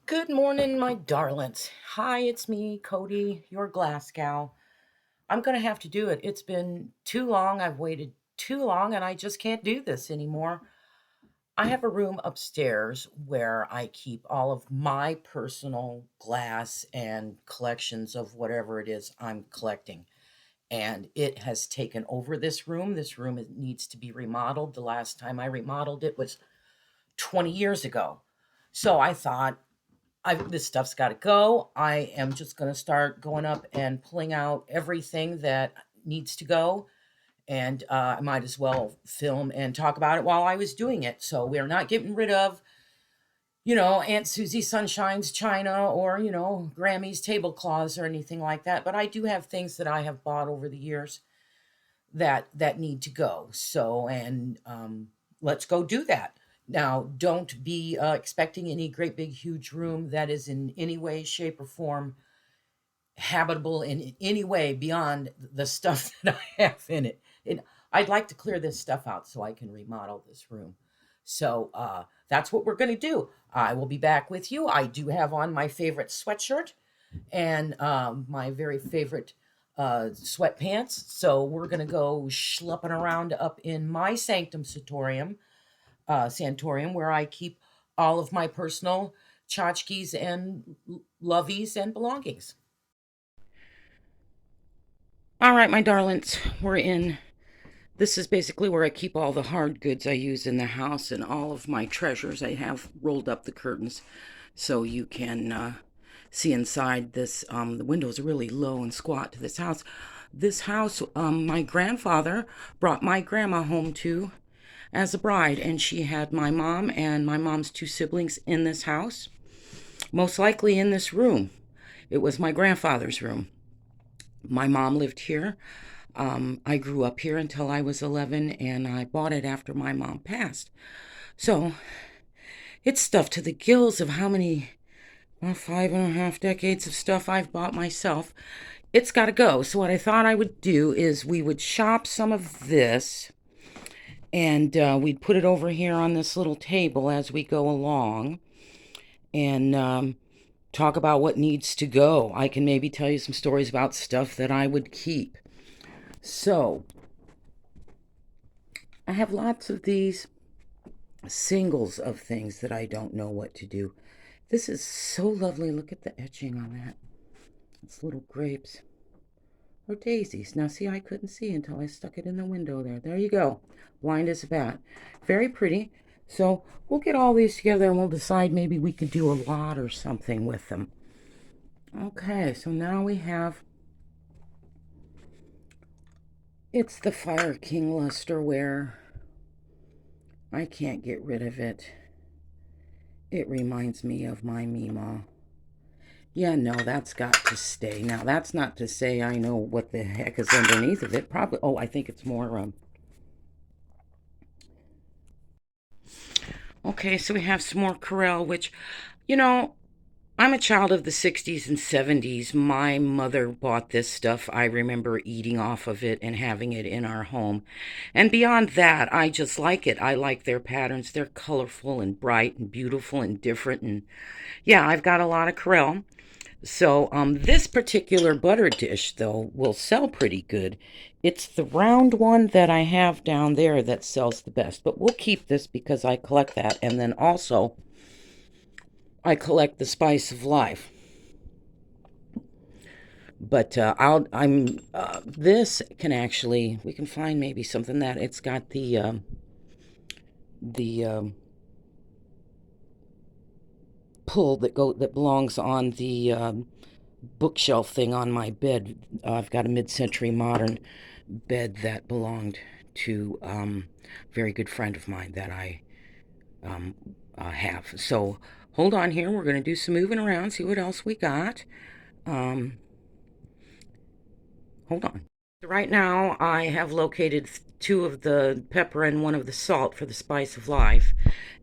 Good morning, my darlings. Hi, it's me, Cody, your glass gal. I'm going to have to do it. It's been too long. I've waited too long, and I just can't do this anymore. I have a room upstairs where I keep all of my personal glass and collections of whatever it is I'm collecting. And it has taken over this room. This room needs to be remodeled. The last time I remodeled it was 20 years ago. So I thought, this stuff's got to go. I am just going to start going up and pulling out everything that needs to go. And I might as well film and talk about it while I was doing it. So we're not getting rid of, Aunt Susie Sunshine's china or, Grammy's tablecloths or anything like that. But I do have things that I have bought over the years that need to go. So, and let's go do that. Now, don't be expecting any great big huge room that is in any way, shape, or form habitable in any way beyond the stuff that I have in it. And I'd like to clear this stuff out so I can remodel this room. So that's what we're going to do. I will be back with you. I do have on my favorite sweatshirt and my very favorite sweatpants. So we're going to go schlepping around up in my sanctum santorium, where I keep all of my personal tchotchkes and lovies and belongings. All right, my darlings, we're in. This is basically where I keep all the hard goods I use in the house and all of my treasures. I have rolled up the curtains so you can see inside this. The windows are really low and squat to this house. This house, my grandfather brought my grandma home to as a bride, and she had my mom and my mom's two siblings in this house, most likely in this room. It was my grandfather's room. My mom lived here. I grew up here until I was 11, and I bought it after my mom passed. So it's stuffed to the gills of how many, well, 5.5 decades of stuff I've bought myself. It's got to go. So what I thought I would do is we would shop some of this, and we'd put it over here on this little table as we go along, and talk about what needs to go. I can maybe tell you some stories about stuff that I would keep. So I have lots of these singles of things that I don't know what to do. This is so lovely. Look at the etching on that. It's little grapes or daisies. Now, see, I couldn't see until I stuck it in the window there. There you go. Blind as a bat. Very pretty. So we'll get all these together and we'll decide maybe we could do a lot or something with them. Okay, so now we have, it's the Fire King lusterware. I can't get rid of it. It reminds me of my Meemaw. Yeah, no, that's got to stay. Now, that's not to say I know what the heck is underneath of it. Probably, oh, I think it's more, okay, so we have some more Corel, which, you know, I'm a child of the 60s and 70s. My mother bought this stuff. I remember eating off of it and having it in our home. And beyond that, I just like it. I like their patterns. They're colorful and bright and beautiful and different. And yeah, I've got a lot of Corel. So this particular butter dish, though, will sell pretty good. It's the round one that I have down there that sells the best. But we'll keep this because I collect that. And then also, I collect the spice of life. But this can actually, we can find maybe something that it's got the pull that belongs on the bookshelf thing on my bed. I've got a mid-century modern bed that belonged to a very good friend of mine that I have. So hold on here. We're going to do some moving around, see what else we got. Hold on. Right now, I have located two of the pepper and one of the salt for the spice of life.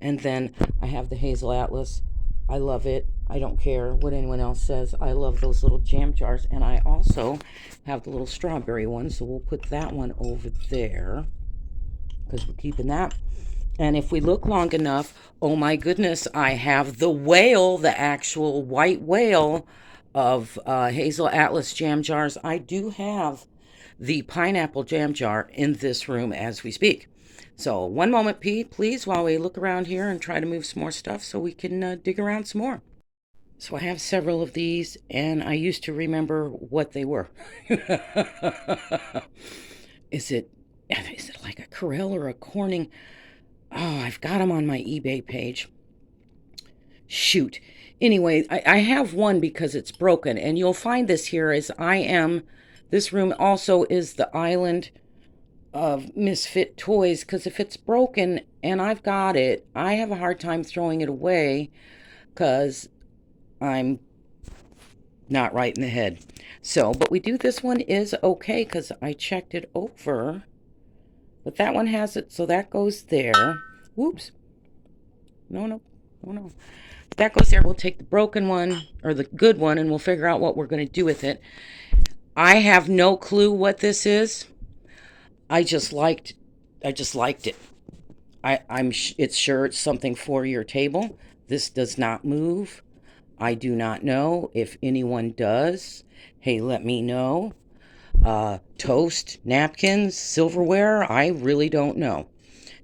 And then I have the Hazel Atlas. I love it. I don't care what anyone else says. I love those little jam jars. And I also have the little strawberry one, so we'll put that one over there because we're keeping that. And if we look long enough, oh my goodness, I have the whale, the actual white whale of Hazel Atlas jam jars. I do have the pineapple jam jar in this room as we speak. So one moment, Pete, please, while we look around here and try to move some more stuff so we can dig around some more. So I have several of these, and I used to remember what they were. is it is it like a Corel or a Corning? Oh, I've got them on my eBay page. Shoot. Anyway, I have one because it's broken, and you'll find this here as I am. This room also is the island of misfit toys, because if it's broken and I've got it, I have a hard time throwing it away because I'm not right in the head. So, but we do, this one is okay because I checked it over. But that one has it, so that goes there. Whoops. No. That goes there. We'll take the broken one, or the good one, and we'll figure out what we're going to do with it. I have no clue what this is. I just liked it. It's sure it's something for your table. This does not move. I do not know. If anyone does, hey, let me know. Toast, napkins, silverware, I really don't know.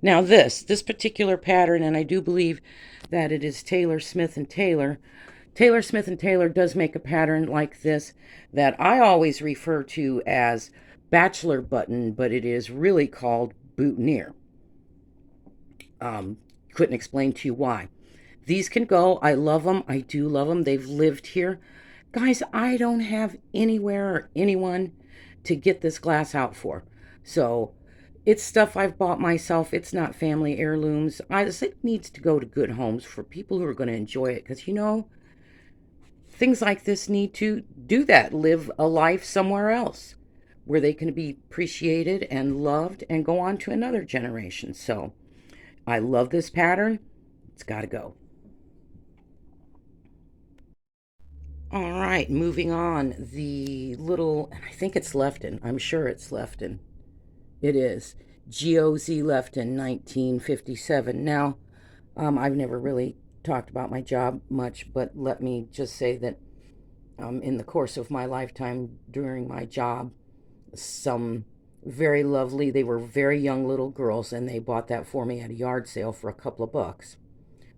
Now this particular pattern, and I do believe that it is Taylor Smith and Taylor. Taylor Smith and Taylor does make a pattern like this that I always refer to as bachelor button, but it is really called boutonniere. Couldn't explain to you why. These can go. I love them. I do love them. They've lived here. Guys, I don't have anywhere or anyone to get this glass out for. So it's stuff I've bought myself. It's not family heirlooms. It needs to go to good homes for people who are going to enjoy it. Because, things like this need to do that. Live a life somewhere else where they can be appreciated and loved and go on to another generation. So I love this pattern. It's got to go. All right, moving on. The little, and I think it's Lefton. I'm sure it's Lefton. It is. GOZ Lefton, 1957. Now, I've never really talked about my job much, but let me just say that in the course of my lifetime during my job, some very lovely, they were very young little girls, and they bought that for me at a yard sale for a couple of bucks.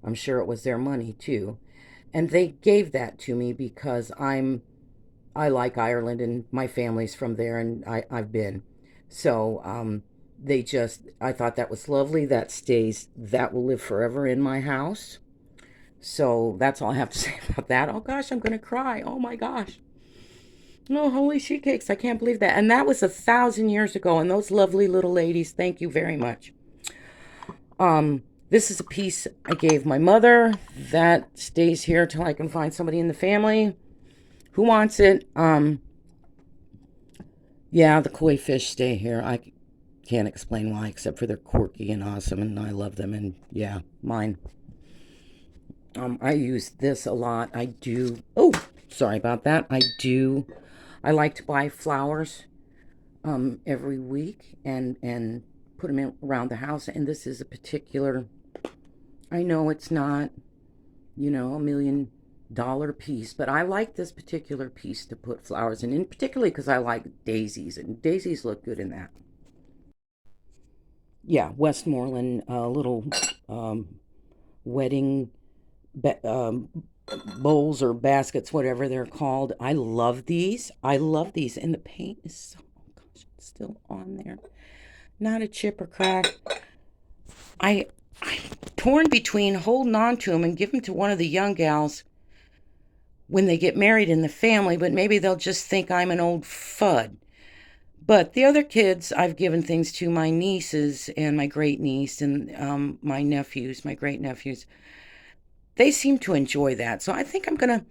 I'm sure it was their money too. And they gave that to me because I like Ireland and my family's from there, and I've been. So I thought that was lovely. That will live forever in my house. So that's all I have to say about that. Oh gosh, I'm going to cry. Oh my gosh. No, holy sheet cakes. I can't believe that. And that was 1,000 years ago. And those lovely little ladies, thank you very much. This is a piece I gave my mother. That stays here till I can find somebody in the family who wants it. Yeah, the koi fish stay here. I can't explain why, except for they're quirky and awesome, and I love them. And yeah, mine. I use this a lot. I do. Oh, sorry about that. I like to buy flowers every week and put them in, around the house. And this is a particular, I know it's not, $1 million piece, but I like this particular piece to put flowers in, and particularly because I like daisies, and daisies look good in that. Yeah, Westmoreland, little wedding bowls or baskets, whatever they're called. I love these. And the paint is so, oh gosh, it's still on there. Not a chip or crack. I'm torn between holding on to them and give them to one of the young gals when they get married in the family, but maybe they'll just think I'm an old fud. But the other kids, I've given things to my nieces and my great niece and my nephews, my great nephews. They seem to enjoy that. So I think I'm going to,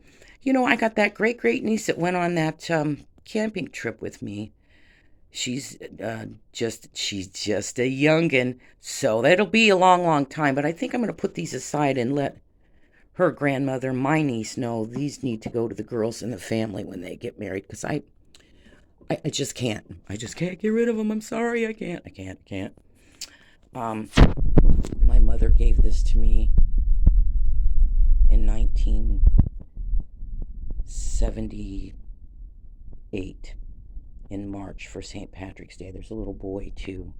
I got that great niece that went on that camping trip with me. She's just a youngin', so that'll be a long time. But I think I'm going to put these aside and let her grandmother, my niece, know these need to go to the girls in the family when they get married, because I just can't. I just can't get rid of them. I'm sorry, I can't. My My mother gave this to me in 1978 in March for St. Patrick's Day. There's a little boy too.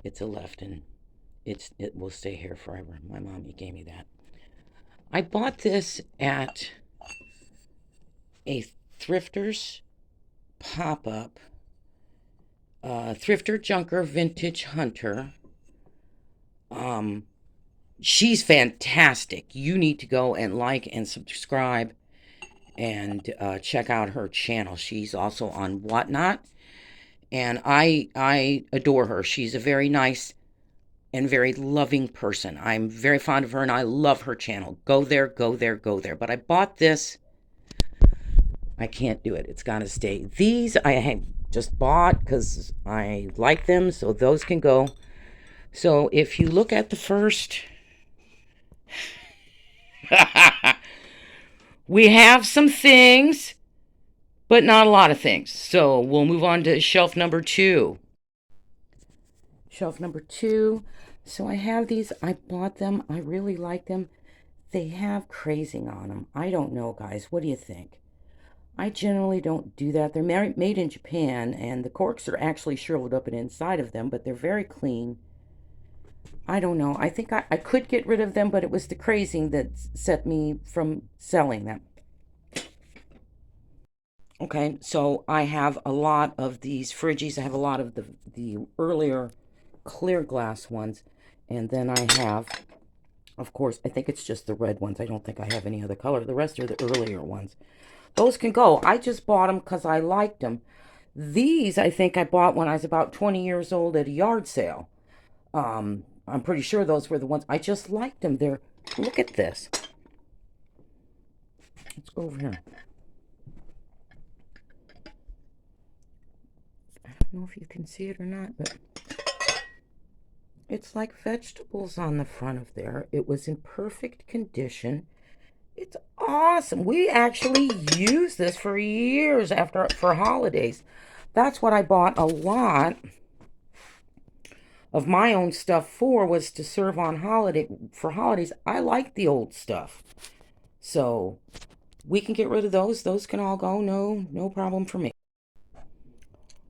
It's a Lefton. It will stay here forever. My mommy gave me that. I bought this at a Thrifter's pop-up. Thrifter Junker Vintage Hunter. She's fantastic. You need to go and like and subscribe and check out her channel. She's also on Whatnot, and I adore her. She's a very nice and very loving person. I'm very fond of her, and I love her channel. Go there, go there, go there. But I bought this. I can't do it. It's got to stay. These I just bought because I like them, so those can go. So if you look at the first... we have some things, but not a lot of things. So we'll move on to shelf number 2. Shelf number 2. So I have these. I bought them. I really like them. They have crazing on them. I don't know, guys. What do you think? I generally don't do that. They're made in Japan, and the corks are actually shriveled up and inside of them, but they're very clean. I don't know. I think I could get rid of them, but it was the crazing that set me from selling them. Okay, so I have a lot of these Friggies. I have a lot of the earlier clear glass ones. And then I have, of course, I think it's just the red ones. I don't think I have any other color. The rest are the earlier ones. Those can go. I just bought them because I liked them. These, I think I bought when I was about 20 years old at a yard sale. I'm pretty sure those were the ones. I just liked them. Look at this. Let's go over here. I don't know if you can see it or not, but it's like vegetables on the front of there. It was in perfect condition. It's awesome. We actually used this for years for holidays. That's what I bought a lot of my own stuff for, was to serve on for holidays. I like the old stuff. So we can get rid of those. Those can all go. No problem for me.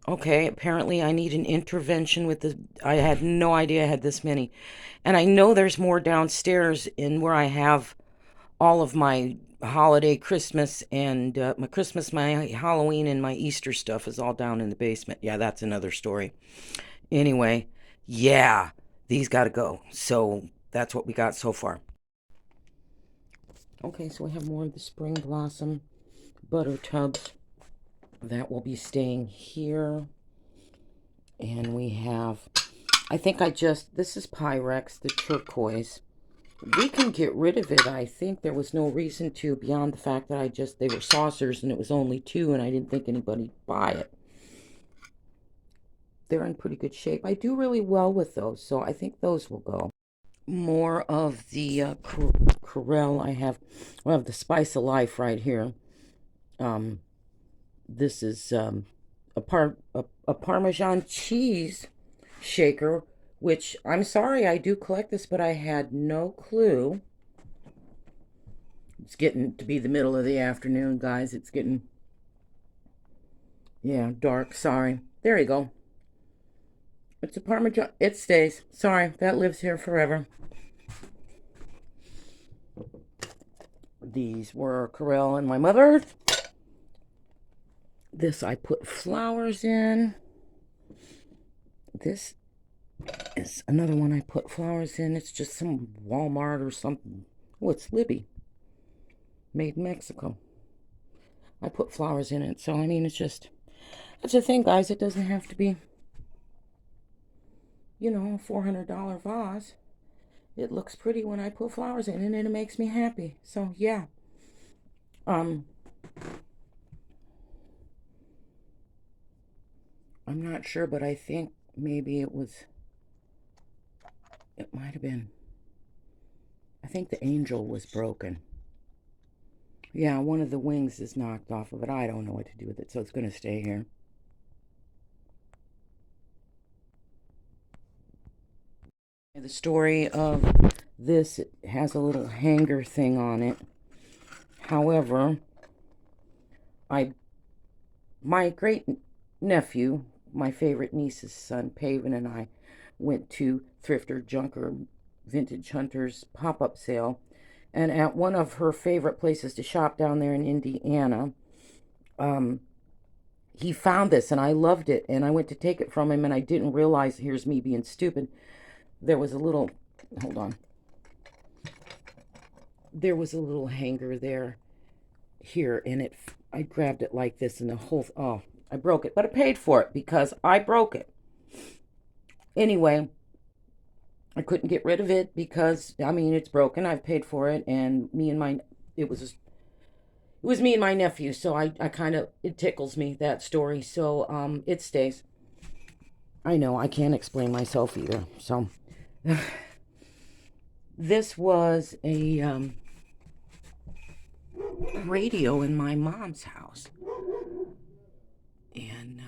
Okay, apparently I need an intervention with the... I had no idea I had this many. And I know there's more downstairs in where I have all of my holiday Christmas and my Halloween, and my Easter stuff is all down in the basement. Yeah, that's another story. Anyway, yeah, these got to go. So that's what we got so far. Okay, so we have more of the Spring Blossom butter tubs. That will be staying here. And we have, I think this is Pyrex, the turquoise. We can get rid of it. I think there was no reason to, beyond the fact that they were saucers and it was only 2 and I didn't think anybody'd buy it. They're in pretty good shape. I do really well with those, so I think those will go. More of the Corelle. I have the Spice of Life right here. This is a Parmesan cheese shaker, which, I'm sorry, I do collect this, but I had no clue. It's getting to be the middle of the afternoon, guys. It's getting, yeah, dark. Sorry. There you go. It's a Parmesan. It stays. Sorry, that lives here forever. These were Corelle and my mother. This I put flowers in. This is another one I put flowers in. It's just some Walmart or something. Oh, it's Libby. Made in Mexico. I put flowers in it. So, I mean, that's the thing, guys. It doesn't have to be, a $400 vase. It looks pretty when I put flowers in it, and it makes me happy. So, yeah. I'm not sure, but I think maybe it might have been, I think the angel was broken. Yeah, one of the wings is knocked off of it. I don't know what to do with it, so it's going to stay here. The story of this, it has a little hanger thing on it. However, my great nephew, my favorite niece's son, Paven, and I went to Thrifter Junker Vintage Hunters pop-up sale, and at one of her favorite places to shop down there in Indiana, he found this, and I loved it, and I went to take it from him, and I didn't realize, here's me being stupid, there was a little, hold on, there was a little hanger there, here, and I grabbed it like this, and the whole, oh, I broke it, but I paid for it because I broke it. Anyway, I couldn't get rid of it because, I mean, it's broken. I've paid for it, and it was me and my nephew, so I kind of, it tickles me, that story, so, it stays. I know, I can't explain myself either, so. This was a, radio in my mom's house, and,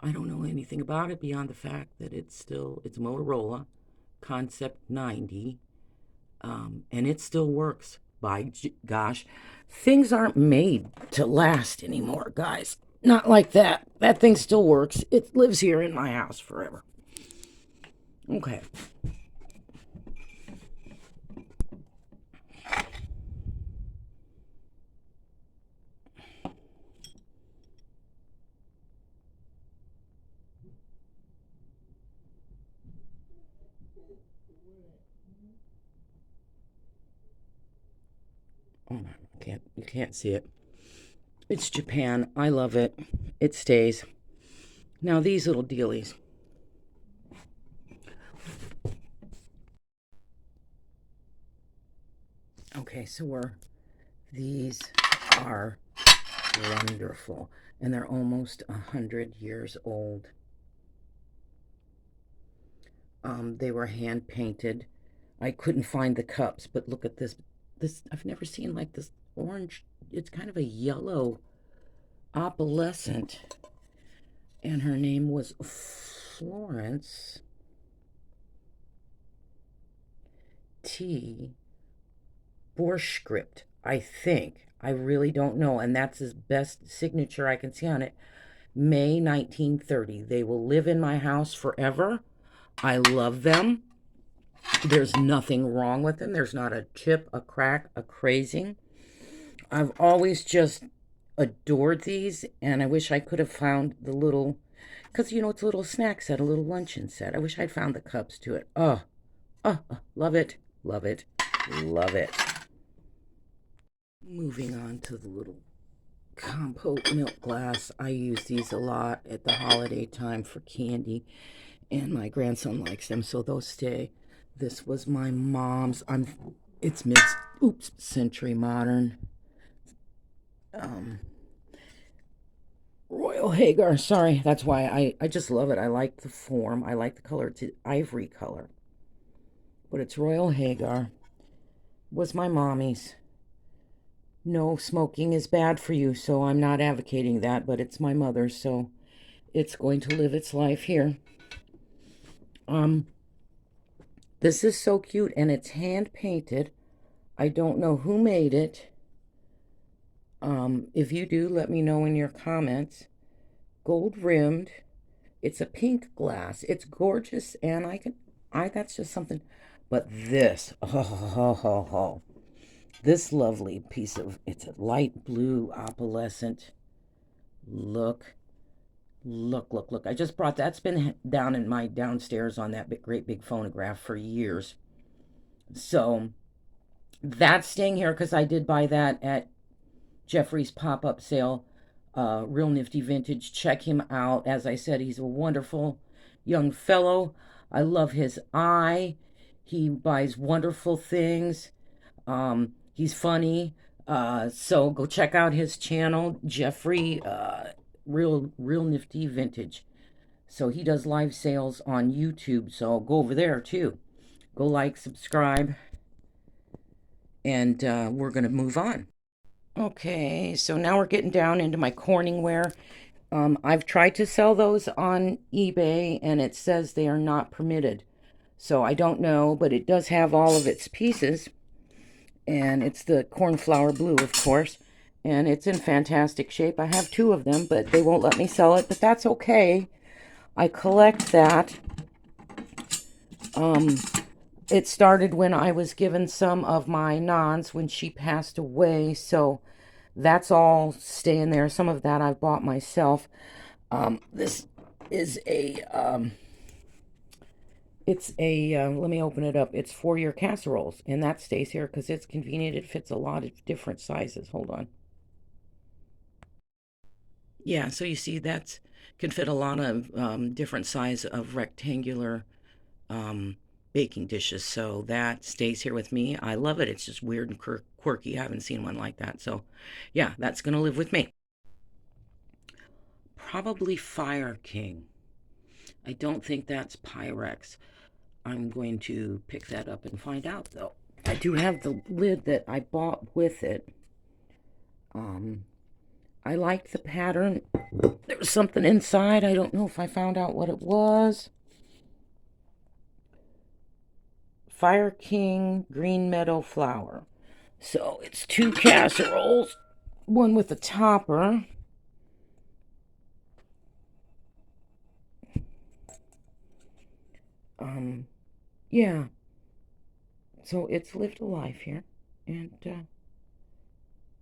I don't know anything about it beyond the fact that it's Motorola Concept 90, and it still works. By gosh, things aren't made to last anymore, guys. Not like that. That thing still works. It lives here in my house forever. Okay. Oh, you can't see it. It's Japan. I love it. It stays. Now these little dealies. Okay, so these are wonderful, and they're almost 100 years old. They were hand painted. I couldn't find the cups, but look at this. I've never seen like this orange. It's kind of a yellow opalescent, and her name was Florence T. Borschscript, I think. I really don't know, and that's his best signature I can see on it. May 1930. They will live in my house forever. I love them. There's nothing wrong with them. There's not a chip, a crack, a crazing. I've always just adored these, and I wish I could have found the little, because, you know, it's a little snack set, a little luncheon set. I wish I'd found the cups to it. Oh, love it, love it, love it. Moving on to the little compote milk glass. I use these a lot at the holiday time for candy, and my grandson likes them, so those stay. This was my mom's. It's century modern. Royal Hagar. Sorry, that's why I just love it. I like the form. I like the color. It's an ivory color, but it's Royal Hagar. Was my mommy's. No, smoking is bad for you, so I'm not advocating that, but it's my mother's, so it's going to live its life here. This is so cute, and it's hand painted. I don't know who made it. If you do, let me know in your comments. Gold rimmed. It's a pink glass. It's gorgeous, and that's just something. But this, this lovely piece it's a light blue opalescent. Look. I just brought that's been down in my downstairs on that great big phonograph for years. So that's staying here because I did buy that at Jeffrey's pop-up sale. Real nifty vintage. Check him out. As I said, he's a wonderful young fellow. I love his eye. He buys wonderful things. He's funny. So go check out his channel, Jeffrey, real nifty vintage. So he does live sales on YouTube, so go over there too. Go like, subscribe, and we're gonna move on. Okay, so now we're getting down into my CorningWare. I've tried to sell those on eBay and it says they are not permitted. So I don't know, but it does have all of its pieces. And it's the cornflower blue, of course. And it's in fantastic shape. I have two of them, but they won't let me sell it. But that's okay. I collect that. It started when I was given some of my nons when she passed away. So that's all staying there. Some of that I've bought myself. This is let me open it up. It's 4-year casseroles, and that stays here because it's convenient. It fits a lot of different sizes. Hold on. Yeah, so you see that can fit a lot of different size of rectangular um, baking dishes. So that stays here with me. I love it. It's just weird and quirky. I haven't seen one like that. So yeah, that's going to live with me. Probably Fire King. I don't think that's Pyrex. I'm going to pick that up and find out, though. I do have the lid that I bought with it. I liked the pattern. There was something inside. I don't know if I found out what it was. Fire King Green Meadow Flour. So it's 2 casseroles, one with a topper. Yeah. So it's lived a life here, and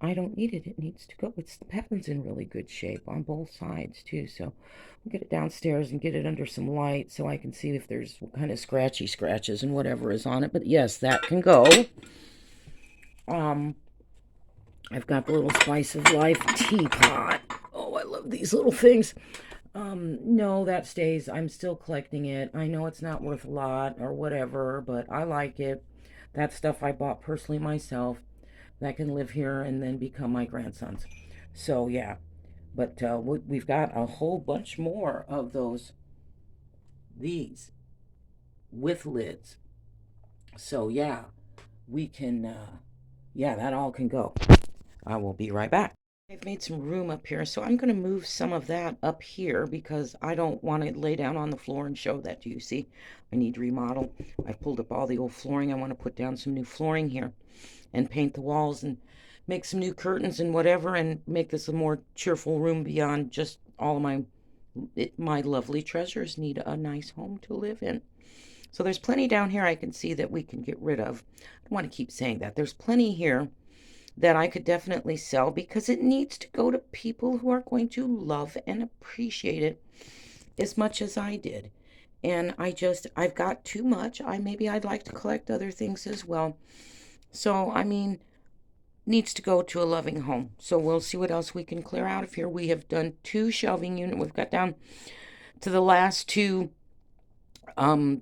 I don't need it. It needs to go. The pattern's in really good shape on both sides too. So I'll get it downstairs and get it under some light so I can see if there's kind of scratchy scratches and whatever is on it. But yes, that can go. I've got the little Spice of Life teapot. Oh, I love these little things. No, that stays. I'm still collecting it. I know it's not worth a lot or whatever, but I like it. That stuff I bought personally myself. That can live here and then become my grandson's. So yeah, but we've got a whole bunch more of these with lids. So yeah, we can, yeah, that all can go. I will be right back. I've made some room up here, so I'm going to move some of that up here because I don't want to lay down on the floor and show that to you. See, I need to remodel. I've pulled up all the old flooring. I want to put down some new flooring here and paint the walls and make some new curtains and whatever and make this a more cheerful room beyond just all of my lovely treasures need a nice home to live in. So there's plenty down here I can see that we can get rid of. I don't want to keep saying that. There's plenty here that I could definitely sell because it needs to go to people who are going to love and appreciate it as much as I did. And I've got too much. I'd like to collect other things as well. So, I mean, needs to go to a loving home. So we'll see what else we can clear out of here. We have done 2 shelving units. We've got down to the last 2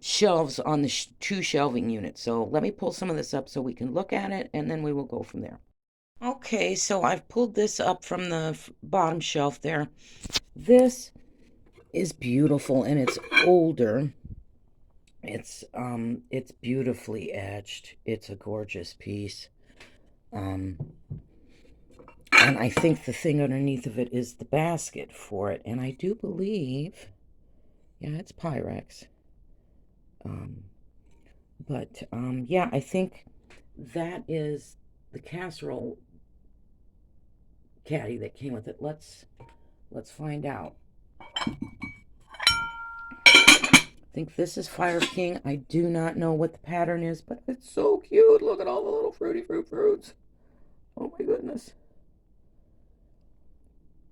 shelves on the 2 shelving units. So let me pull some of this up so we can look at it, and then we will go from there. Okay, so I've pulled this up from the bottom shelf there. This is beautiful, and it's older. It's beautifully etched. It's a gorgeous piece. And I think the thing underneath of it is the basket for it. And I do believe, yeah, it's Pyrex. Yeah, I think that is the casserole caddy that came with it. Let's find out. I think this is Fire King. I do not know what the pattern is, but it's so cute. Look at all the little fruits. Oh my goodness.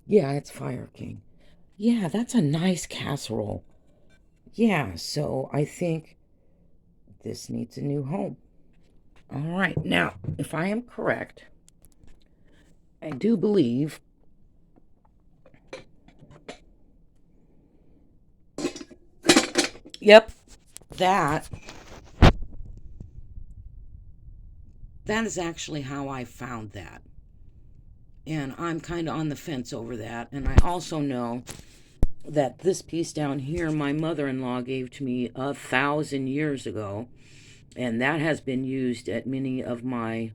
Yeah, it's Fire King. Yeah, that's a nice casserole. Yeah, so I think this needs a new home. All right, now, if I am correct, I do believe yep, that is actually how I found that. And I'm kind of on the fence over that. And I also know that this piece down here, my mother-in-law gave to me 1,000 years ago. And that has been used at many of my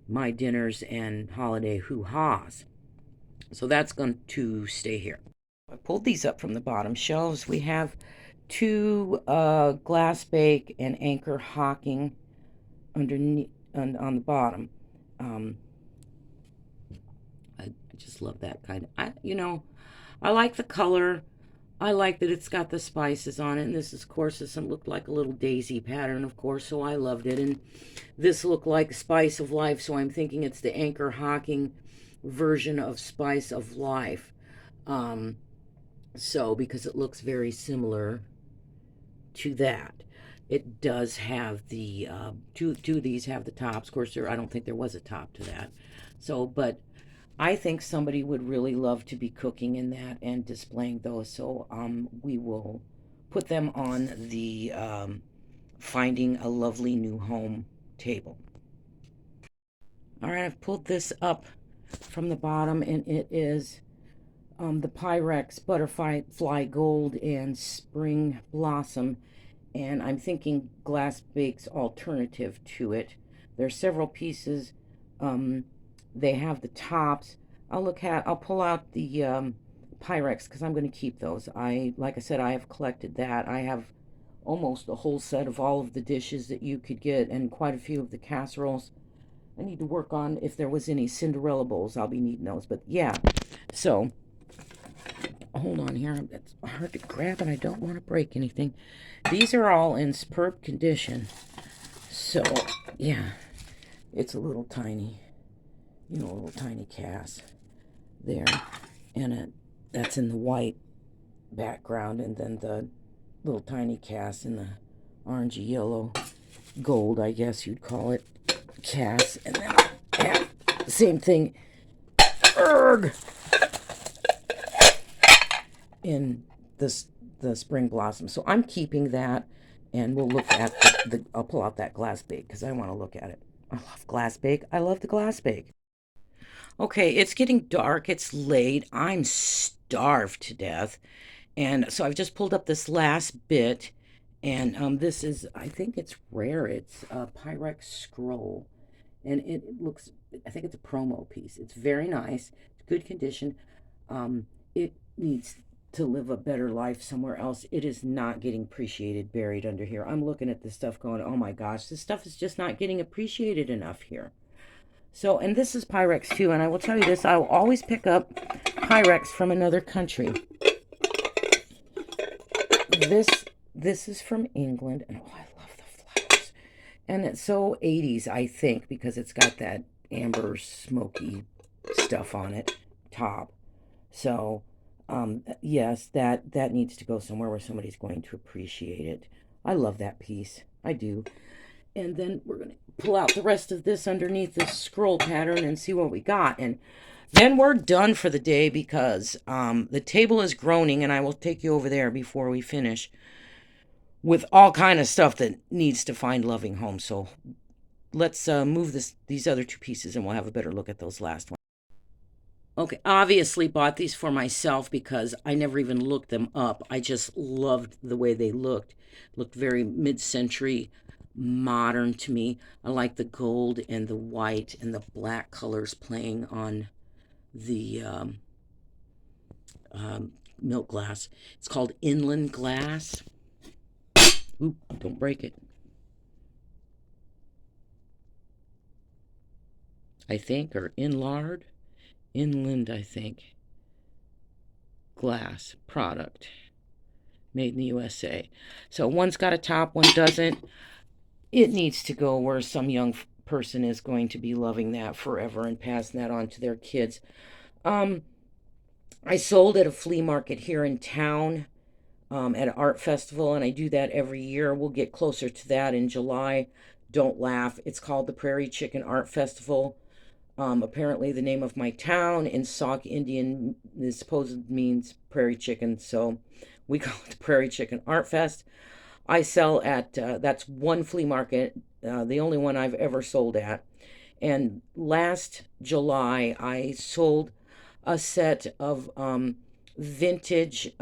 dinners and holiday hoo-ha's. So that's going to stay here. I pulled these up from the bottom shelves. We have two glass bake and anchor hocking underneath on the bottom. Um, I just love that kind of. I like the color. I like that it's got the spices on it. And this, of course, doesn't look like a little daisy pattern, of course, so I loved it. And this looked like Spice of Life, so I'm thinking it's the Anchor Hocking version of Spice of Life. Um, so, because it looks very similar to that. It does have the two of these have the tops. Of course, I don't think there was a top to that. So, but I think somebody would really love to be cooking in that and displaying those. So we will put them on the Finding a Lovely New Home table. All right, I've pulled this up from the bottom, and it is the Pyrex Butterfly Gold and Spring Blossom. And I'm thinking Glass Bake's alternative to it. There's several pieces. They have the tops. I'll pull out the Pyrex because I'm going to keep those. Like I said, I have collected that. I have almost a whole set of all of the dishes that you could get and quite a few of the casseroles. I need to work on if there was any Cinderella bowls. I'll be needing those. But yeah, so hold on here. It's hard to grab and I don't want to break anything. These are all in superb condition. So yeah, it's a little tiny, a little tiny cast there. And that's in the white background, and then the little tiny cast in the orangey yellow gold, I guess you'd call it, cast. And then I have the same thing in the spring blossom. So I'm keeping that, and we'll look at I'll pull out that glass bake because I want to look at it. I love glass bake. I love the glass bake. Okay, it's getting dark. It's late. I'm starved to death. And so I've just pulled up this last bit. And this is, I think it's rare. It's a Pyrex scroll. And it looks, I think it's a promo piece. It's very nice. It's good condition. It needs to live a better life somewhere else. It is not getting appreciated buried under here. I'm looking at this stuff going, oh my gosh, this stuff is just not getting appreciated enough here. So, and this is Pyrex too, and I will tell you this, I will always pick up Pyrex from another country. This is from England, and oh, I love the flowers. And it's so 80s, I think, because it's got that amber smoky stuff on it, top. So, yes, that needs to go somewhere where somebody's going to appreciate it. I love that piece. I do. And then we're going to pull out the rest of this underneath this scroll pattern and see what we got. And then we're done for the day because the table is groaning, and I will take you over there before we finish with all kind of stuff that needs to find loving homes. So let's move these other two pieces, and we'll have a better look at those last ones. Okay, obviously bought these for myself because I never even looked them up. I just loved the way they looked. Looked very mid-century modern to me. I like the gold and the white and the black colors playing on the milk glass. It's called Inland Glass. Oop, don't break it. I think, or Inlard. Inland, I think. Glass product. Made in the USA. So one's got a top, one doesn't. It needs to go where some young person is going to be loving that forever and passing that on to their kids. I sold at a flea market here in town at an art festival, and I do that every year. We'll get closer to that in July. Don't laugh. It's called the Prairie Chicken Art Festival. Apparently, the name of my town in Sauk Indian is supposed means prairie chicken, so we call it the Prairie Chicken Art Fest. I sell at, that's one flea market, the only one I've ever sold at. And last July, I sold a set of vintage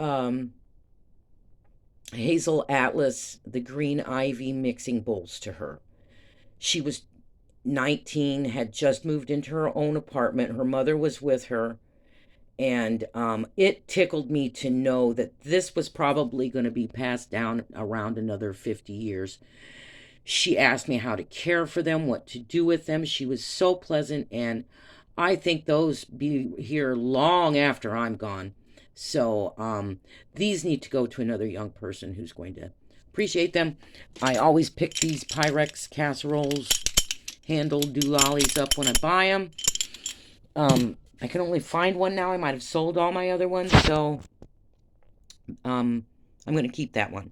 Hazel Atlas, the green ivy mixing bowls to her. She was 19, had just moved into her own apartment. Her mother was with her. And it tickled me to know that this was probably going to be passed down around another 50 years. She asked me how to care for them, what to do with them. She was so pleasant, and I think those be here long after I'm gone. So these need to go to another young person who's going to appreciate them. I always pick these Pyrex casseroles, handle doolollies up when I buy them. I can only find one now. I might have sold all my other ones, so I'm going to keep that one.